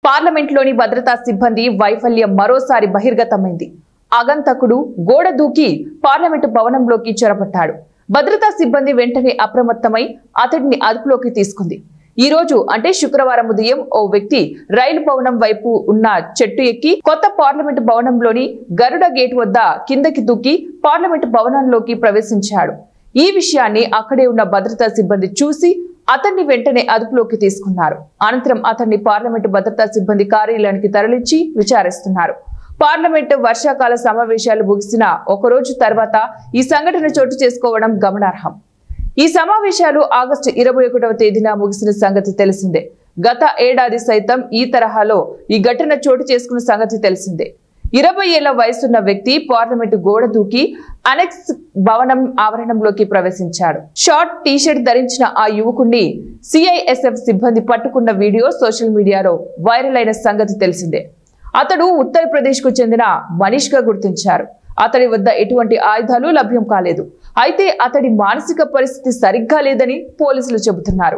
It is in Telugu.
పార్లమెంట్లోని భద్రతా సిబ్బంది వైఫల్యం మరోసారి బహిర్గతమైంది. ఆగంతకుడు గోడ దూకి పార్లమెంటు భవనంలోకి చొరబడ్డాడు. భద్రతా సిబ్బంది వెంటనే అప్రమత్తమై అతడిని అదుపులోకి తీసుకుంది. ఈ రోజు అంటే శుక్రవారం ఉదయం ఓ వ్యక్తి రైలు భవనం వైపు ఉన్న చెట్టు ఎక్కి కొత్త పార్లమెంటు భవనంలోని గరుడ గేట్ వద్ద కిందకి దూకి పార్లమెంటు భవనంలోకి ప్రవేశించాడు. ఈ విషయాన్ని అక్కడే ఉన్న భద్రతా సిబ్బంది చూసి అతన్ని వెంటనే అదుపులోకి తీసుకున్నారు. అనంతరం అతన్ని పార్లమెంటు భద్రతా సిబ్బంది కార్యాలయానికి తరలించి విచారిస్తున్నారు. పార్లమెంటు వర్షాకాల సమావేశాలు ముగిసిన ఒకరోజు తర్వాత ఈ సంఘటన చోటు చేసుకోవడం గమనార్హం. ఈ సమావేశాలు ఆగస్టు 21వ తేదీన ముగిసిన సంగతి తెలిసిందే. గత ఏడాది సైతం ఈ తరహాలో ఈ ఘటన చోటు చేసుకున్న సంగతి తెలిసిందే. 20 ఏళ్ల వయసున్న వ్యక్తి పార్లమెంటు గోడ దూకి అనెక్స్ భవనం ఆవరణంలోకి ప్రవేశించాడు. షార్ట్ టీషర్ట్ ధరించిన ఆ యువకుడిని సిఐఎస్ఎఫ్ సిబ్బంది పట్టుకున్న వీడియో సోషల్ మీడియాలో వైరల్ అయిన సంగతి తెలిసిందే. అతడు ఉత్తరప్రదేశ్ కు చెందిన మనీష్ గా గుర్తించారు. అతడి వద్ద ఎటువంటి ఆయుధాలు లభ్యం కాలేదు. అయితే అతడి మానసిక పరిస్థితి సరిగ్గా లేదని పోలీసులు చెబుతున్నారు.